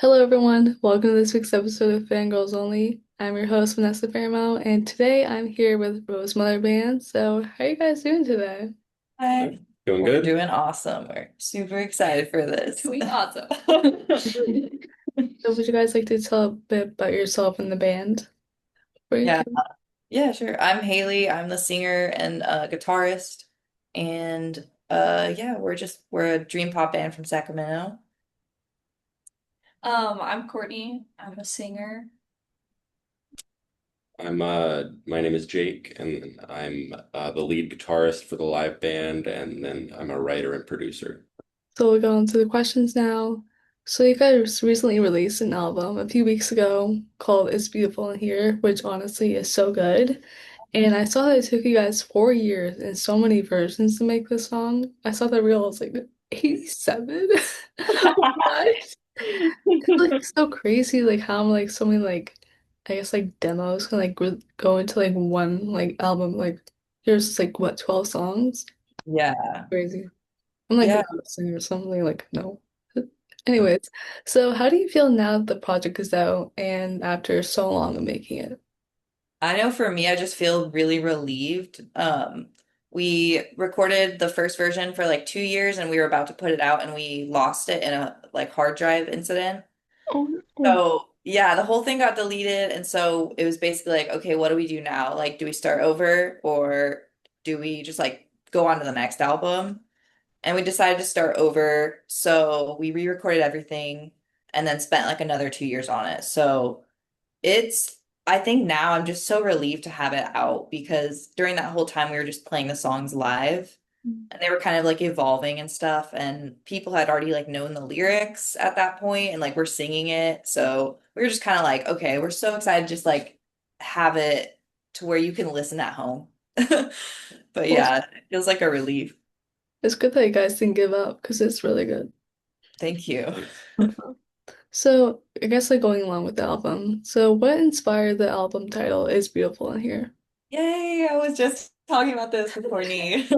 Hello, everyone. Welcome to this week's episode of Fangirls Only. I'm your host, Vanessa Fairmount, and today I'm here with Rosemother Band. So, how are you guys doing today? Hi. Doing We're good. doing awesome. We're super excited for this. Doing awesome. So, would you guys like to tell a bit about yourself and the band before you Yeah, can? yeah, sure. I'm Haley. I'm the singer and guitarist. And yeah, we're a dream pop band from Sacramento. I'm Courtney. I'm a singer. My name is Jake and I'm the lead guitarist for the live band and then I'm a writer and producer. So, we'll go on to the questions now. So, you guys recently released an album a few weeks ago called It's Beautiful in Here, which honestly is so good. And I saw that it took you guys 4 years and so many versions to make this song. I saw the reel, I was like, 87? What? It's like so crazy, like how like so many like I guess like demos can like go into like one like album. Like there's like what, 12 songs? Yeah. Crazy. I'm like Yeah. not a singer or something, like no. Anyways, so how do you feel now that the project is out and after so long of making it? I know for me, I just feel really relieved. We recorded the first version for like 2 years and we were about to put it out and we lost it in a like hard drive incident. Oh, oh. So yeah, the whole thing got deleted, and so it was basically like, okay, what do we do now? Like, do we start over or do we just like go on to the next album? And we decided to start over, so we re-recorded everything and then spent like another 2 years on it. So it's, I think now I'm just so relieved to have it out because during that whole time we were just playing the songs live and they were kind of like evolving and stuff and people had already like known the lyrics at that point and like we're singing it, so we were just kind of like, okay, we're so excited to just like have it to where you can listen at home. But Well, yeah, it feels like a relief. it's good that you guys didn't give up because it's really good. Thank you. So, I guess like going along with the album. So, what inspired the album title Is Beautiful in Here? Yay, I was just talking about this with Courtney. Do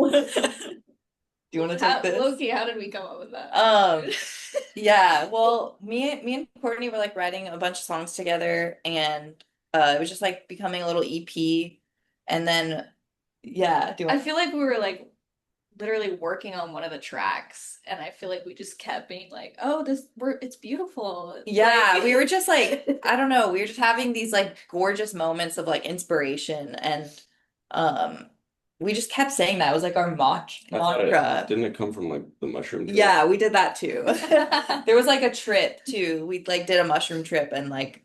you want to take this? Loki, how did we come up with that? Yeah, well, me and Courtney were like writing a bunch of songs together and it was just like becoming a little EP. And then yeah, do you I want feel like we were like literally working on one of the tracks, and I feel like we just kept being like, "Oh, it's beautiful." Yeah, Like, we were just like, I don't know, we were just having these like gorgeous moments of like inspiration and um we just kept saying that. It was like our I thought mantra. didn't it come from like the mushroom trip? Yeah, we did that too. There was like a trip too. We like did a mushroom trip and like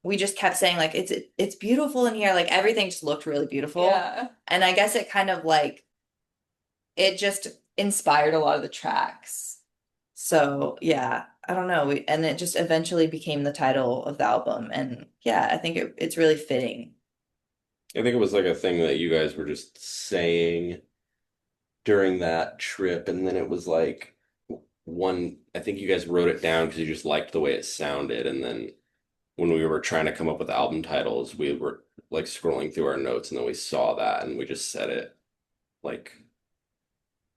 we just kept saying like it's beautiful in here. Like everything just looked really beautiful. yeah. And I guess it kind of like it just inspired a lot of the tracks. So yeah, I don't know. And it just eventually became the title of the album. And yeah, I think it's really fitting. I think it was like a thing that you guys were just saying during that trip and then it was like I think you guys wrote it down because you just liked the way it sounded and then when we were trying to come up with album titles, we were like scrolling through our notes and then we saw that and we just said it like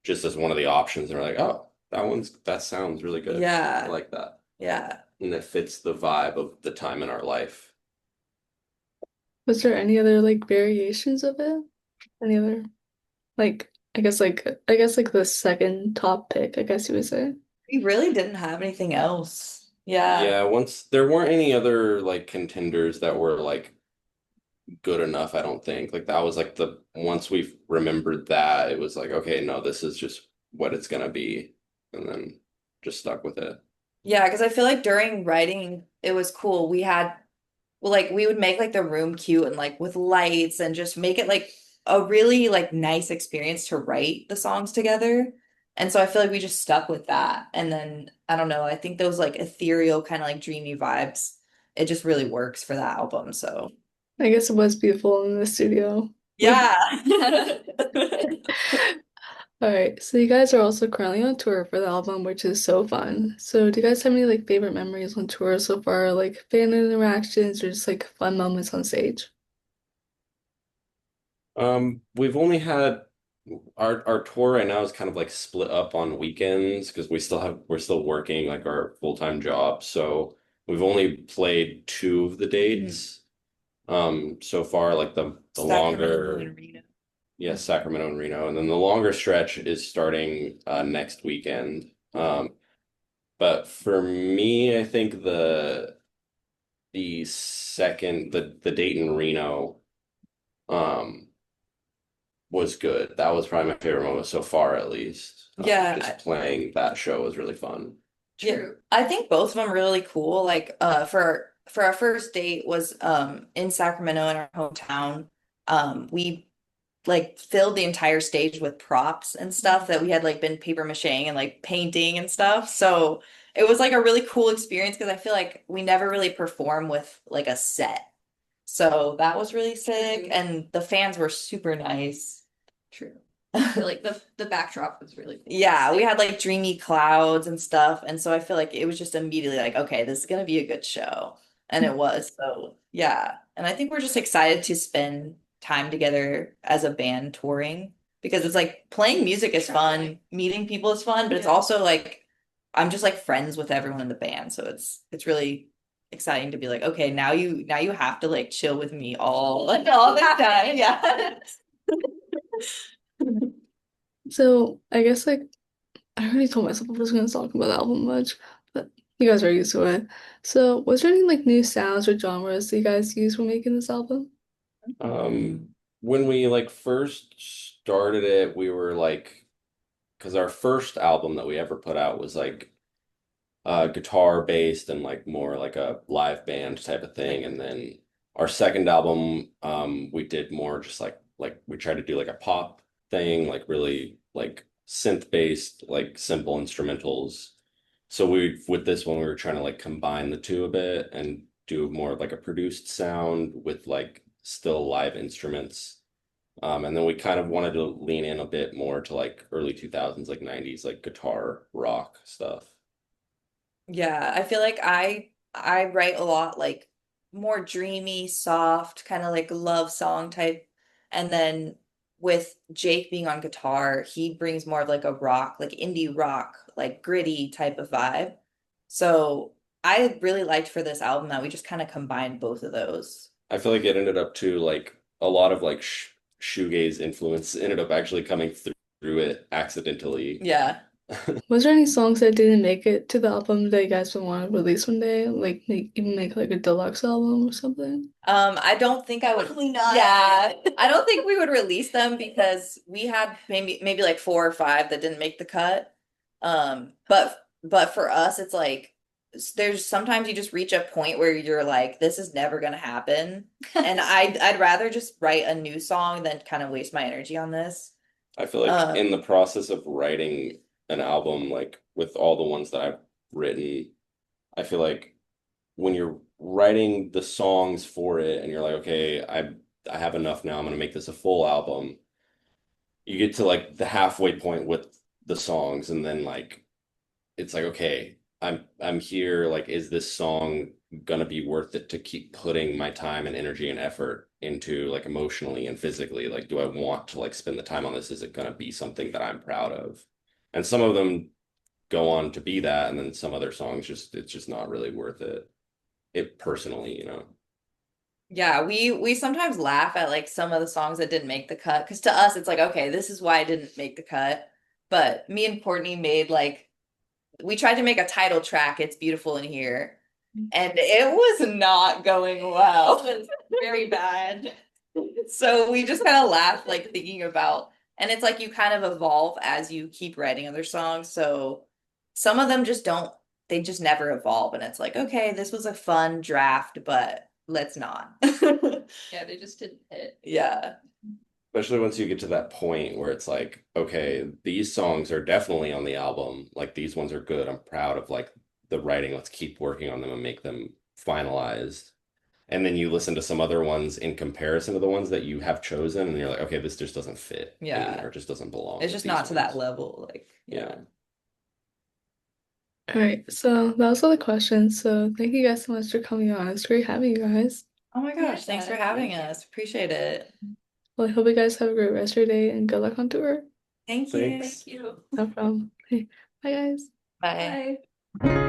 just as one of the options. And we're like, oh, that sounds really good. I Yeah. like that. Yeah. And it fits the vibe of the time in our life. Was there any other like variations of it? Any other like I guess like the second top pick, I guess you would say. We really didn't have anything else. Yeah. Yeah, once there weren't any other like contenders that were like good enough, I don't think. Like that was like the once we remembered that, it was like, okay, no, this is just what it's gonna be. And then just stuck with it. Yeah, because I feel like during writing, it was cool. Well, like we would make like the room cute and like with lights and just make it like a really like nice experience to write the songs together. And so I feel like we just stuck with that. And then I don't know, I think those like ethereal kind of like dreamy vibes, it just really works for that album. So I guess it was beautiful in the studio. Like, yeah. all right, so you guys are also currently on tour for the album, which is so fun. So do you guys have any like favorite memories on tour so far, like fan interactions or just like fun moments on stage? We've only had our tour right now is kind of like split up on weekends because we're still working like our full-time job. So We've only played two of the dates so far, like the Sacramento longer, and Reno. yeah, Sacramento and Reno, and then the longer stretch is starting next weekend. But for me, I think the date in Reno um was good. That was probably my favorite moment so far, at least. Yeah, Just playing that show was really fun. yeah, True. I think both of them are really cool. Like for our first date was in Sacramento in our hometown. We like filled the entire stage with props and stuff that we had like been paper macheing and like painting and stuff. So it was like a really cool experience because I feel like we never really perform with like a set. So that was really sick, True. and the fans were super nice. True. I feel like the backdrop was really cool. Yeah, we had like dreamy clouds and stuff, and so I feel like it was just immediately like, okay, this is gonna be a good show. And it was. So yeah. And I think we're just excited to spend time together as a band touring because it's like playing music is fun, meeting people is fun, but it's Yeah. also like I'm just like friends with everyone in the band. So it's really exciting to be like, okay, now you have to like chill with me all the time. Yeah. So I guess like I already told myself I was gonna talk about the album much, but you guys are used to it. So was there any like new sounds or genres that you guys used when making this album? When we like first started it, we were like, because our first album that we ever put out was like guitar based and like more like a live band type of thing. And then our second album, we did more just like we tried to do like a pop thing, like really like synth based, like simple instrumentals. So we with this one we were trying to like combine the two a bit and do more of like a produced sound with like still live instruments. And then we kind of wanted to lean in a bit more to like early 2000s, like 90s, like guitar rock stuff. Yeah, I feel like I write a lot like more dreamy, soft, kind of like love song type. And then with Jake being on guitar, he brings more of like a rock, like indie rock, like gritty type of vibe. So I really liked for this album that we just kind of combined both of those. I feel like it ended up to like a lot of like shoegaze influence ended up actually coming through it accidentally. Yeah. Was there any songs that didn't make it to the album that you guys would want to release one day? Like even make like a deluxe album or something? I don't think I would. Probably not. Yeah, I don't think we would release them because we had maybe like four or five that didn't make the cut. But for us, it's like there's sometimes you just reach a point where you're like, this is never gonna happen, and I'd rather just write a new song than kind of waste my energy on this. I feel like in the process of writing an album, like with all the ones that I've written, I feel like when you're writing the songs for it and you're like, okay, I have enough now, I'm gonna make this a full album. You get to like the halfway point with the songs and then like it's like, okay, I'm here, like, is this song gonna be worth it to keep putting my time and energy and effort into like emotionally and physically? Like, do I want to like spend the time on this? Is it gonna be something that I'm proud of? And some of them go on to be that, and then some other songs just it's just not really worth it. It personally, you know. Yeah, we sometimes laugh at like some of the songs that didn't make the cut because to us it's like, okay, this is why I didn't make the cut. But me and Courtney made like we tried to make a title track, It's Beautiful in Here, and it was not going well. It was very bad. So we just kind of laughed, like thinking about, and it's like you kind of evolve as you keep writing other songs. So some of them just don't, they just never evolve. And it's like, okay, this was a fun draft, but let's not. Yeah, they just didn't hit. Yeah. Especially once you get to that point where it's like, okay, these songs are definitely on the album. Like these ones are good. I'm proud of like the writing. Let's keep working on them and make them finalized. And then you listen to some other ones in comparison to the ones that you have chosen, and you're like, okay, this just doesn't fit Yeah. anymore. It just doesn't belong It's with just these not to that ones. level. Like, Yeah. All right, so that was all the questions. So thank you guys so much for coming on. It's great having you guys. Oh my gosh, thanks for Yeah, having thank you. us. Appreciate it. Well, I hope you guys have a great rest of your day and good luck on tour. Thank you. Thanks. Thank you. No problem. Okay, bye guys. Bye. Bye.